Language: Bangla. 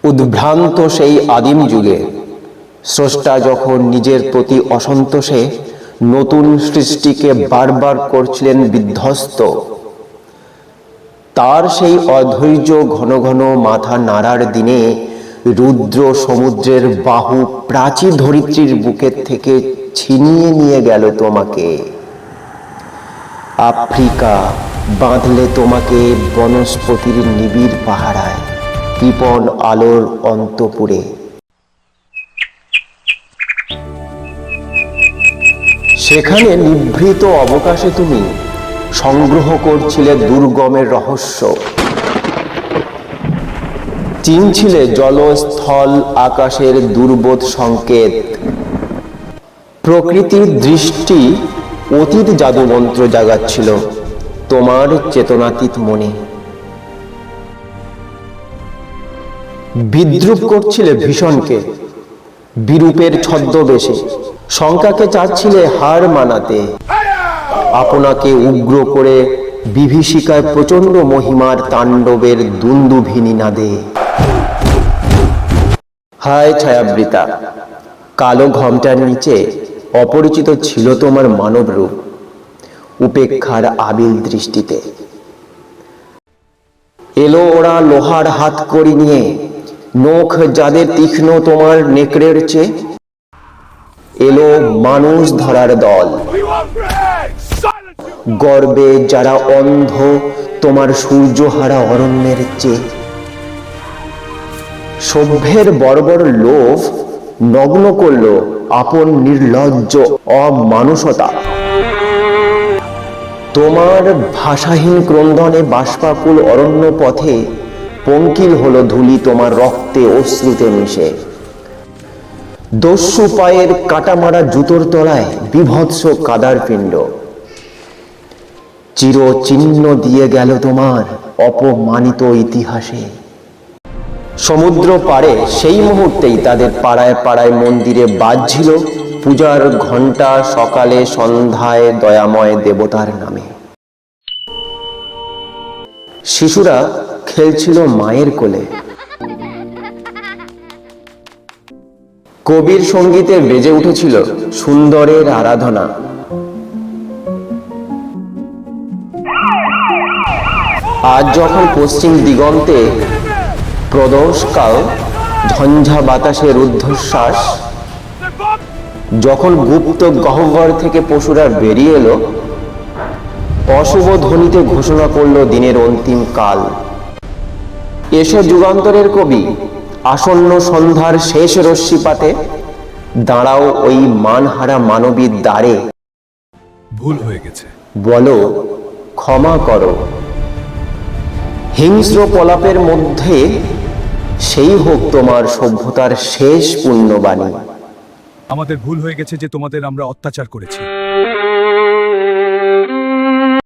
উদ্ভ্রান্ত সেই আদিম যুগে স্রষ্টা যখন নিজের প্রতি অসন্তোষে নতুন সৃষ্টিকে বারবার করছিলেন বিধ্বস্ত, তার সেই অধৈর্য ঘন ঘন মাথা নাড়ার দিনে রুদ্র সমুদ্রের বাহু প্রাচীর ধরিত্রীর বুকের থেকে ছিনিয়ে নিয়ে গেল তোমাকে। আফ্রিকা বাঁধলে তোমাকে বনস্পতির নিবিড় পাহারায়, কৃপণ আলোর অন্তপুরে। সেখানে নিভৃত অবকাশে তুমি সংগ্রহ করছিলে দুর্গমের রহস্য, চিনছিলে জলস্থল আকাশের দুর্বোধ সংকেত। প্রকৃতির দৃষ্টি অতীত জাদুমন্ত্র জাগাচ্ছিল তোমার চেতনাতীত মনে। বিদ্রুপ করছিলে ভীষণকে বিরূপের ছদ্মবেশে, শঙ্কাকে চাচ্ছিলে হার মানাতে, আপনাকে উগ্র করে বিভীষিকায় প্রচন্ড মহিমার তাণ্ডবের দুন্দুভিনী নাদে। হায় ছায়াবৃতা, কালো ঘোমটার নিচে অপরিচিত ছিল তোমার মানব রূপ, উপেক্ষার আবিল দৃষ্টিতে। এলো ওরা লোহার হাত কড়ি নিয়ে, নখ যাদের তীক্ষ্ণ তোমার নেকড়ের চেয়ে। এলো মানুষ ধরার দল, গর্বে যারা অন্ধ তোমার সূর্যহারা অরণ্যের চেয়ে। সভ্যের বর্বর লোভ নগ্ন করল আপন নির্লজ্জ অমানুষতা। তোমার ভাষাহীন ক্রন্দনে বাষ্পাকুল অরণ্য পথে পঙ্কিল হলো ধূলি তোমার রক্তে অশ্রুতে মিশে। দস্যু পায়ের কাটামারা জুতোর তলায় বিভৎস কাদার পিণ্ড চিরচিহ্ন দিয়ে গেল তোমার অপমানিত ইতিহাসে। সমুদ্র পাড়ে সেই মুহূর্তেই তাদের পাড়ায় পাড়ায় মন্দিরে বাজছিল পূজার ঘণ্টা, সকালে সন্ধ্যায় দয়াময় দেবতার নামে। শিশুরা খেলছিল মায়ের কোলে। কবির সঙ্গীতে বেজে উঠেছিল সুন্দরের আরাধনা। আজ যখন পশ্চিম দিগন্তে প্রদোষকাল, ঝঞ্ঝা বাতাসের ঊর্ধ্বশ্বাস, যখন গুপ্ত গহ্বর থেকে পশুরা বেরিয়ে এলো, অশুভ ধ্বনিতে ঘোষণা করল দিনের অন্তিম কাল। এসো যুগান্তরের কবি, আসন্ন সন্ধ্যার শেষ রশ্মিপাতে দাঁড়াও ওই মানহারা মানবীর দ্বারে। ভুল হয়ে গেছে, বলো ক্ষমা করো। হিংস্র প্রলাপের মধ্যে সেই হোক তোমার সভ্যতার শেষ পুণ্যবাণী। আমাদের ভুল হয়ে গেছে যে তোমাদের আমরা অত্যাচার করেছি।